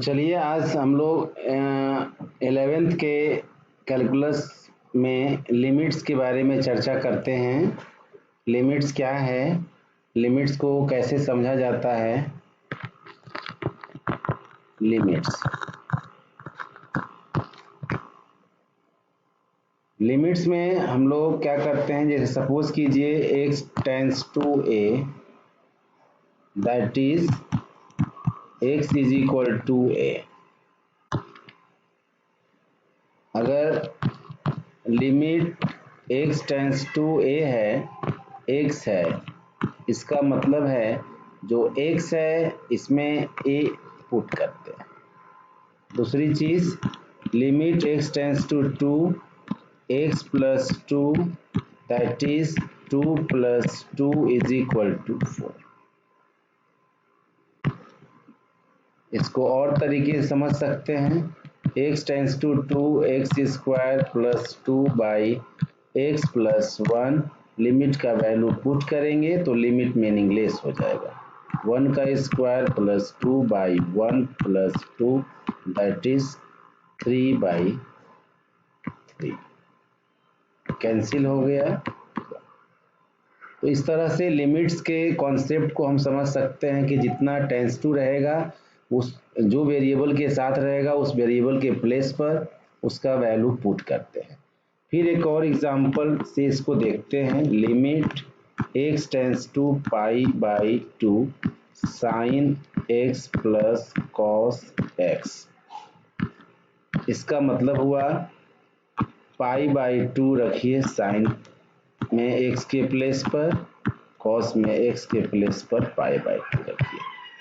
चलिए आज हम लोग 11th के कैलकुलस में लिमिट्स के बारे में चर्चा करते हैं। लिमिट्स क्या है, लिमिट्स को कैसे समझा जाता है। लिमिट्स में हम लोग क्या करते हैं, जैसे सपोज कीजिए x tends to a, that is x is equal to a। अगर limit x tends to a है, x है, इसका मतलब है जो x है इसमें a पुट करते हैं। दूसरी चीज, limit x tends to 2, x plus 2, that is 2 plus 2 is equal to 4। इसको और तरीके से समझ सकते हैं, x tends to 2 x square plus 2 by x plus 1, limit का वैल्यू पुट करेंगे तो लिमिट मीनिंगलेस हो जाएगा। 1 का square plus 2 by 1 plus 2, that is 3 by 3, cancel हो गया। तो इस तरह से लिमिट्स के कॉन्सेप्ट को हम समझ सकते हैं कि जितना टेंस टू रहेगा, उस जो वेरिएबल के साथ रहेगा उस वेरिएबल के प्लेस पर उसका वैल्यू पुट करते हैं। फिर एक और एग्जांपल से इसको देखते हैं। Limit x tends to pi by 2 sine x plus cos x, इसका मतलब हुआ पाई बाई 2 रखिए साइन में x के प्लेस पर, कॉस में x के प्लेस पर पाई बाई 2 रखिए।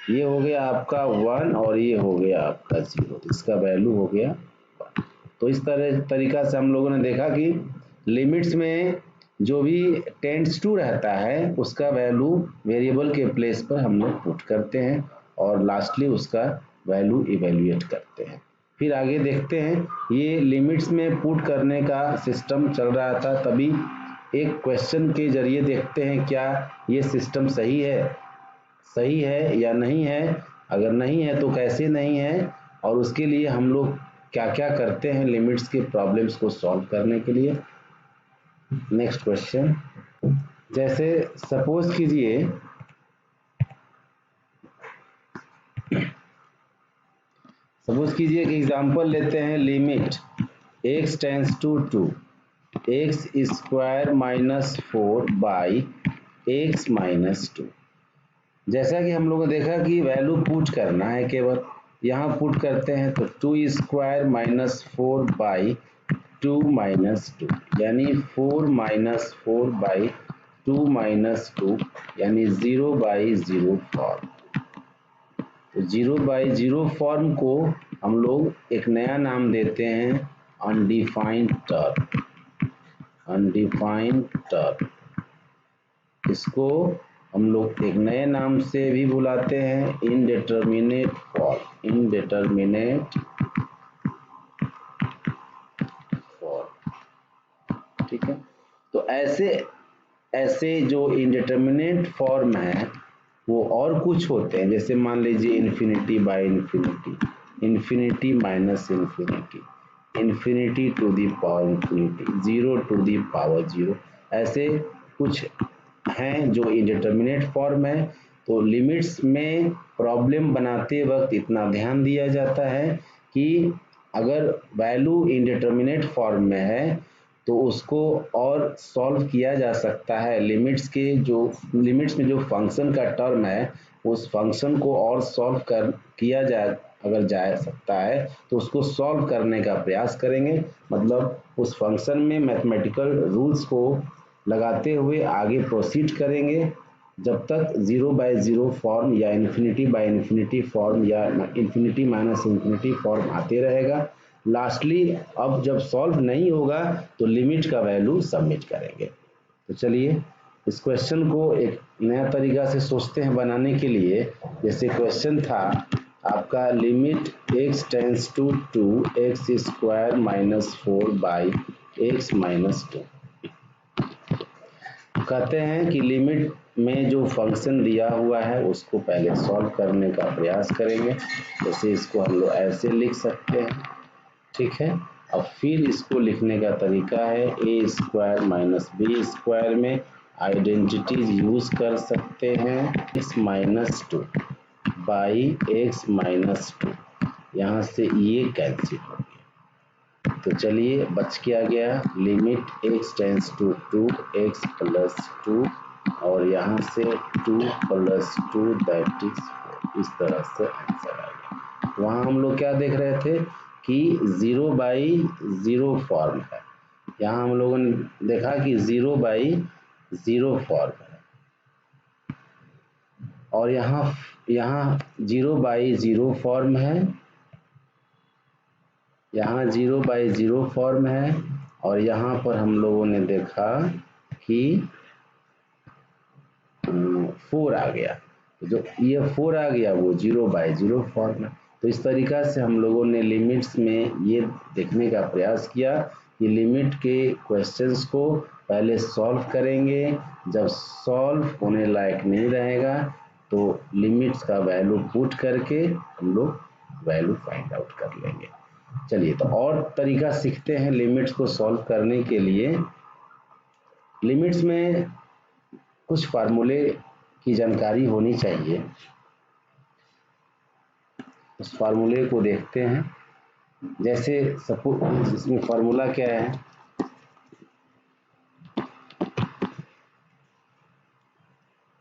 ये हो गया आपका 1 और ये हो गया आपका 0, इसका वैल्यू हो गया 1। तो इस तरीका से हम लोगों ने देखा कि लिमिट्स में जो भी टेंड्स टू रहता है उसका वैल्यू वेरिएबल के प्लेस पर हम लोग पुट करते हैं और लास्टली उसका वैल्यू इवेल्युएट करते हैं। फिर आगे देखते हैं, ये लिमिट्स में पुट करने का सिस्टम चल रहा था, तभी एक क्वेश्चन के जरिए देखते हैं क्या ये सिस्टम सही है या नहीं है। अगर नहीं है तो कैसे नहीं है, और उसके लिए हम लोग क्या क्या करते हैं लिमिट्स के प्रॉब्लम्स को सॉल्व करने के लिए। नेक्स्ट क्वेश्चन, जैसे सपोज कीजिए कि एग्जांपल लेते हैं। Limit x tends to 2 x square minus 4 by x minus 2। जैसा कि हम लोगों ने देखा कि वैल्यू पुट करना है, केवल यहाँ पुट करते हैं तो 2 स्क्वायर माइनस 4 बाई 2 माइनस 2, यानी 4 माइनस 4 बाई 2 माइनस 2, यानी 0 बाई 0 फॉर्म। तो 0 बाई 0 फॉर्म को हम लोग एक नया नाम देते हैं, अनडिफाइंड टर्म। अनडिफाइंड टर्म, इसको हम लोग एक नए नाम से भी बुलाते हैं, इनडिटरमिनेट फॉर्म। इनडिटरमिनेट फॉर्म, ठीक है। तो ऐसे जो इनडिटरमिनेट फॉर्म है वो और कुछ होते हैं, जैसे मान लीजिए infinity by infinity, infinity minus infinity, infinity to the power infinity, 0 to the power 0, ऐसे कुछ हैं जो इनडिटरमिनेट फॉर्म है। तो लिमिट्स में प्रॉब्लम बनाते वक्त इतना ध्यान दिया जाता है कि अगर वैल्यू इनडिटरमिनेट फॉर्म में है तो उसको और सॉल्व किया जा सकता है। लिमिट्स में जो फंक्शन का टर्म है उस फंक्शन को और सॉल्व किया जाए, अगर जा सकता है तो उसको सॉल्व करने का प्रयास करेंगे। मतलब उस फंक्शन में मैथमेटिकल रूल्स को लगाते हुए आगे प्रोसीड करेंगे जब तक 0 बाय 0 फॉर्म या इन्फिनिटी बाय इन्फिनिटी फॉर्म या इन्फिनिटी माइनस इन्फिनिटी फॉर्म आते रहेगा। लास्टली अब जब सॉल्व नहीं होगा तो लिमिट का वैल्यू सबमिट करेंगे। तो चलिए इस क्वेश्चन को एक नया तरीका से सोचते हैं बनाने के लिए। जैसे क्वेश्चन था आपका, limit x tends to 2 x square minus 4 by x minus 2। कहते हैं कि लिमिट में जो फंक्शन दिया हुआ है उसको पहले सॉल्व करने का प्रयास करेंगे। जैसे इसको हम लोग ऐसे लिख सकते हैं, ठीक है। अब फिर इसको लिखने का तरीका है ए स्क्वायर माइनस बी स्क्वायर में आइडेंटिटीज यूज कर सकते हैं। X minus two by x minus two, यहाँ से ये कैंसिल हो गया। तो चलिए बच क्या गया, limit x tends to 2x plus 2 और यहाँ से 2 प्लस 2 दैट इज 4। इस तरह से आंसर आ गया। वहाँ हम लोग क्या देख रहे थे कि 0/0 फॉर्म है, यहाँ हम लोगों ने देखा कि 0/0 फॉर्म है और यहाँ 0/0 फॉर्म है, यहाँ 0/0 फॉर्म है और यहाँ पर हम लोगों ने देखा कि 4 आ गया। तो जो ये 4 आ गया वो 0/0 फॉर्म है। तो इस तरीका से हम लोगों ने लिमिट्स में ये देखने का प्रयास किया कि लिमिट के क्वेश्चंस को पहले सॉल्व करेंगे, जब सॉल्व होने लायक नहीं रहेगा तो लिमिट्स का वैल्यू पुट करके हम लोग वैल्यू फाइंड आउट कर लेंगे। चलिए तो और तरीका सीखते हैं लिमिट्स को सॉल्व करने के लिए। लिमिट्स में कुछ फार्मूले की जानकारी होनी चाहिए, उस फार्मूले को देखते हैं। जैसे सपोज इसमें फार्मूला क्या है,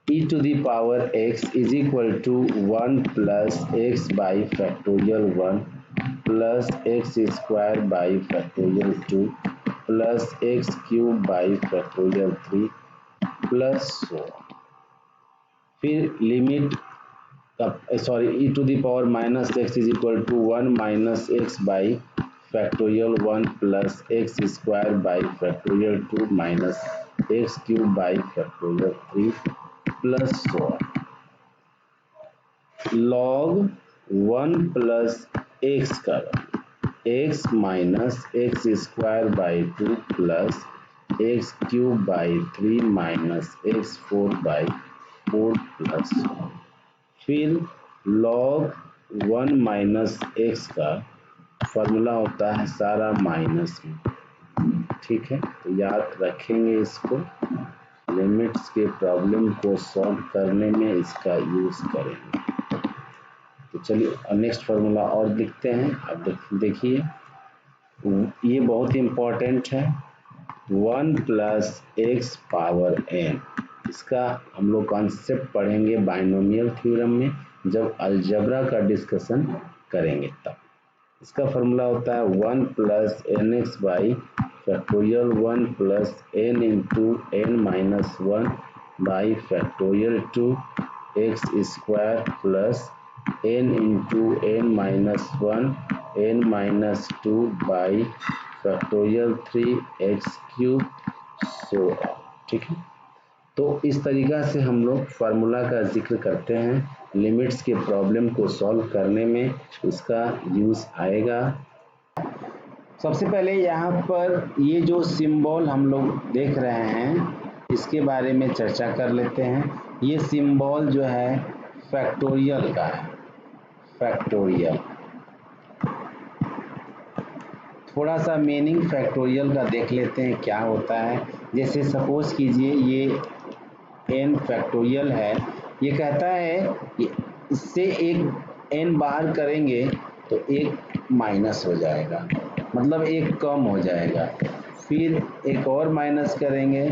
e to the power x is equal to 1 plus x by factorial 1 plus x square by factorial 2 plus x cube by factorial 3 plus 100। फिर limit e to the power minus x is equal to 1 minus x by factorial 1 plus x square by factorial 2 minus x cube by factorial 3 plus 100 log 1 plus x का x minus x square by 2 plus x cube by 3 minus x 4 by 4 plus 1। फिर log 1 minus x का formula होता है सारा minus में, ठीक है। तो याद रखेंगे इसको, लिमिट्स के प्रॉब्लम को सॉल्व करने में इसका यूज करेंगे। तो चलिए नेक्स्ट फार्मूला और लिखते हैं। अब देखिए ये बहुत इम्पोर्टेंट है, 1 प्लस एक्स पावर n। इसका हम लोग कॉन्सेप्ट पढ़ेंगे बाइनोमियल थ्योरम में, जब अलजेब्रा का डिस्कशन करेंगे तब। इसका फॉर्मूला होता है 1 plus n x by factorial 1 plus n into n minus 1 by factorial 2 x square plus n into n minus 1 n minus 2 by factorial 3 x cube, so ठीक है। तो इस तरीका से हम लोग फार्मूला का जिक्र करते हैं, लिमिट्स के प्रॉब्लम को सॉल्व करने में इसका यूज आएगा। सबसे पहले यहाँ पर ये जो सिंबल हम लोग देख रहे हैं इसके बारे में चर्चा कर लेते हैं। ये सिंबल जो है फैक्टोरियल का है, फैक्टोरियल। थोड़ा सा मीनिंग फैक्टोरियल का देख लेते हैं क्या होता है। जैसे सपोज कीजिए ये n फैक्टोरियल है, ये कहता है कि इससे एक n बाहर करेंगे तो एक माइनस हो जाएगा, मतलब एक कम हो जाएगा। फिर एक और माइनस करेंगे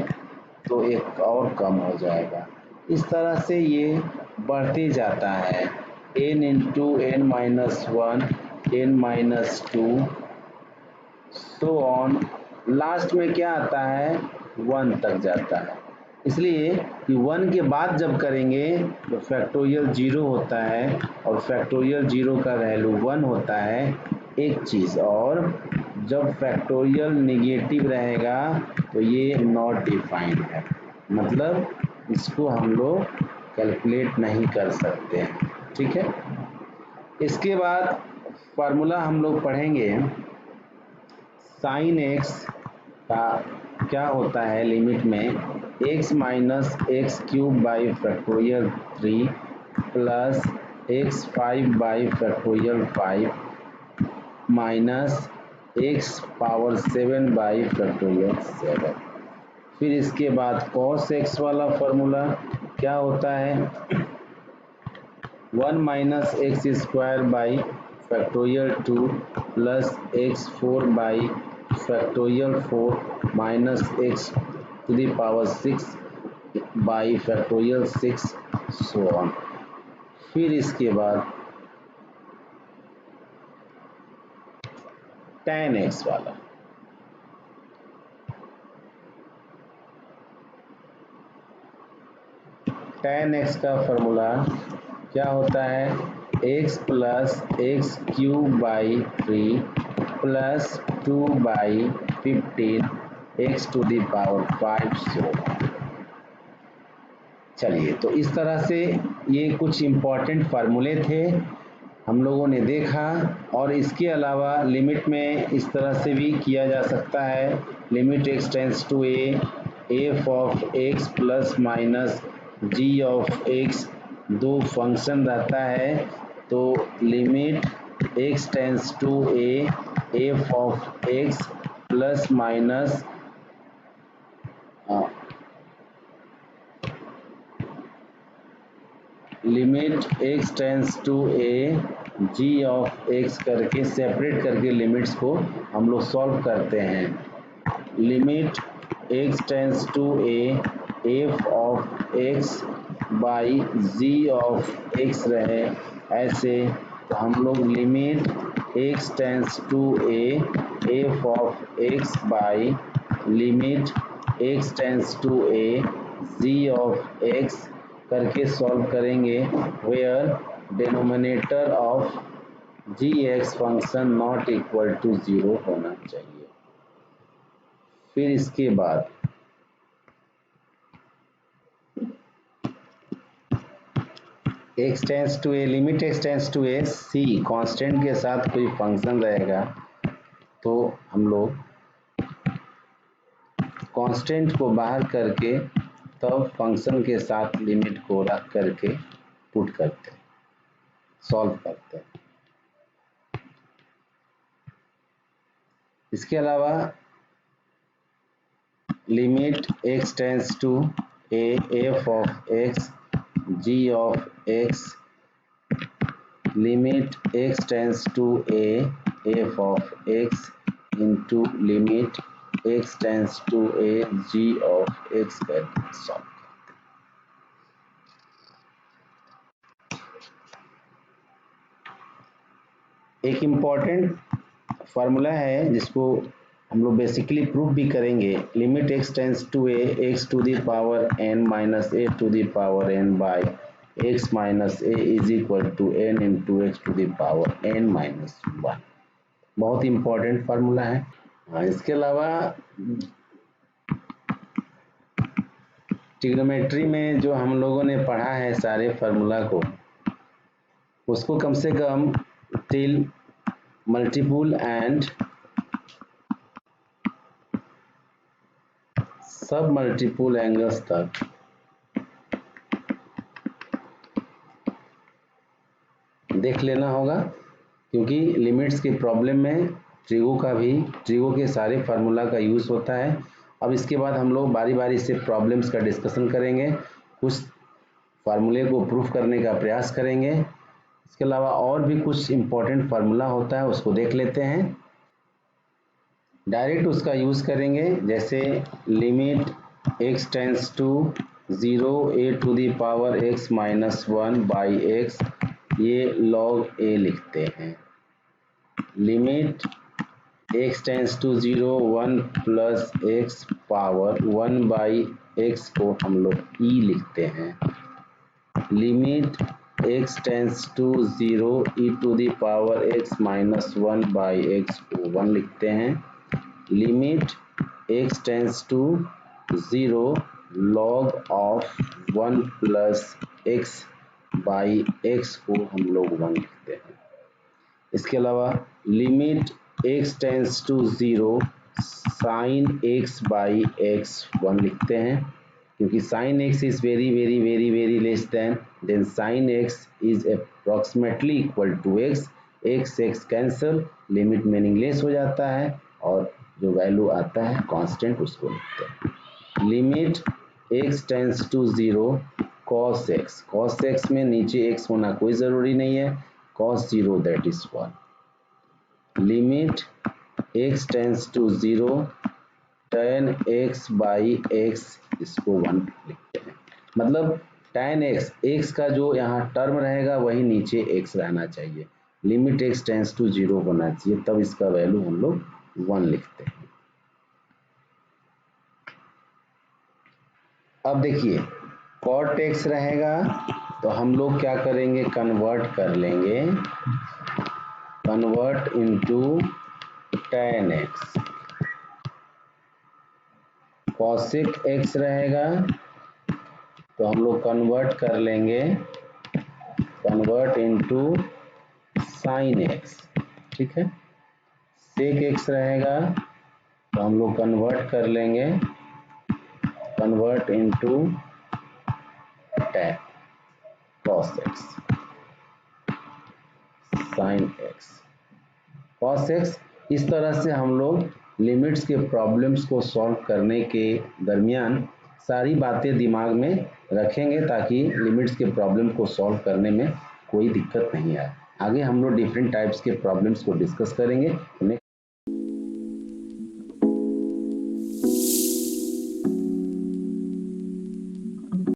तो एक और कम हो जाएगा। इस तरह से ये बढ़ते जाता है, n into n minus 1 n minus 2 so on. Last में क्या आता है 1 तक जाता है। इसलिए कि 1 के बाद जब करेंगे तो फैक्टोरियल 0 होता है और फैक्टोरियल 0 का वैल्यू 1 होता है। एक चीज़ और, जब फैक्टोरियल नेगेटिव रहेगा तो ये नॉट डिफाइंड है, मतलब इसको हम लोग कैलकुलेट नहीं कर सकते हैं, ठीक है। इसके बाद फार्मूला हम लोग पढ़ेंगे साइन एक्स का क्या होता है लिमिट में x minus x cube by factorial 3 plus x 5 by factorial 5 minus x power 7 by factorial 7। फिर इसके बाद cos x वाला फॉर्मूला क्या होता है, 1 minus x square by factorial 2 plus x 4 by factorial 4 minus x to the power 6 by factorial 6 so on. फिर इसके बाद tan x वाला, tan x का फॉर्मूला क्या होता है, x plus x cube by 3 plus 2 by 15 x to the power 5 so. चलिए, तो इस तरह से ये कुछ इम्पोर्टेंट फार्मूले थे हम लोगों ने देखा। और इसके अलावा लिमिट में इस तरह से भी किया जा सकता है, limit x tends to a, f of x plus minus g of x, दो फंक्शन रहता है तो limit x tends to a, f of x plus minus limit x tends to a g of x करके separate करके limits को हम लोग solve करते हैं। Limit x tends to a, f of x by g of x रहे ऐसे, तो हम लोग limit x tends to a, f of x by limit x tends to a, g of x करके सॉल्व करेंगे, where denominator of g x function not equal to 0 होना चाहिए। फिर इसके बाद x tends to a, limit x tends to a, c constant के साथ कोई फंक्शन रहेगा तो हम लोग कांस्टेंट को बाहर करके तब फंक्शन के साथ लिमिट को रख करके पुट करते हैं, सॉल्व करते हैं। इसके अलावा limit x tends to a, f of x, g of x, limit x tends to a, f of x into limit x tends to a, g of x करके सॉल्व। एक important formula है जिसको हम लोग basically proof भी करेंगे, limit x tends to a, x to the power n minus a to the power n by x minus a is equal to n into x to the power n minus 1। बहुत important formula है। इसके अलावा trigonometry में जो हम लोगों ने पढ़ा है सारे फार्मूला को, उसको कम से कम टिल मल्टीपल एंड सब मल्टीपल एंगल्स तक देख लेना होगा, क्योंकि लिमिट्स के प्रॉब्लम में ट्रिगो के सारे फार्मूला का यूज़ होता है। अब इसके बाद हम लोग बारी बारी से प्रॉब्लम्स का डिस्कशन करेंगे, कुछ फार्मूले को प्रूफ करने का प्रयास करेंगे। इसके अलावा और भी कुछ इम्पोर्टेंट फार्मूला होता है, उसको देख लेते हैं। डायरेक्ट उसका यूज़ करेंगे, जैसे limit x tends to 0 a to the power x minus 1 by x, ये लॉग ए लिखते हैं। Limit x tends to 0 1 plus x power 1 by x को हम लोग ई लिखते हैं। Limit x tends to 0 e to the power x minus 1 by x को 1 लिखते हैं। Limit x tends to 0 log of 1 plus x by x को हम लोग 1 लिखते हैं। इसके अलावा limit x tends to 0 sine x by x 1 लिखते हैं, क्योंकि sine x is very very very very less than sine x is approximately equal to x, x x cancel, limit meaningless हो जाता है और जो वैल्यू आता है कांस्टेंट उसको लिखते हैं। Limit x tends to 0 cos x में नीचे x होना कोई ज़रूरी नहीं है, cos 0 that is 1। Limit x tends to 0 tan x बाई x, इसको 1 लिखते हैं। मतलब tan x का जो यहाँ टर्म रहेगा वही नीचे x रहना चाहिए, लिमिट x टेंस टू 0 होना चाहिए, तब इसका वैल्यू हम लोग 1 लिखते हैं। अब देखिए cot x रहेगा तो हम लोग क्या करेंगे, कन्वर्ट कर लेंगे, convert into tan x। cosec x रहेगा तो हम लोग कन्वर्ट कर लेंगे, कन्वर्ट इनटू sin x, ठीक है। sec x रहेगा तो हम लोग कन्वर्ट कर लेंगे, convert into tan cos x, sin x, cos x। इस तरह से हम लोग लिमिट्स के प्रॉब्लम्स को सॉल्व करने के दरमियान सारी बातें दिमाग में रखेंगे ताकि लिमिट्स के प्रॉब्लम को सॉल्व करने में कोई दिक्कत नहीं आए। आगे हम लोग डिफरेंट टाइप्स के प्रॉब्लम्स को डिस्कस करेंगे।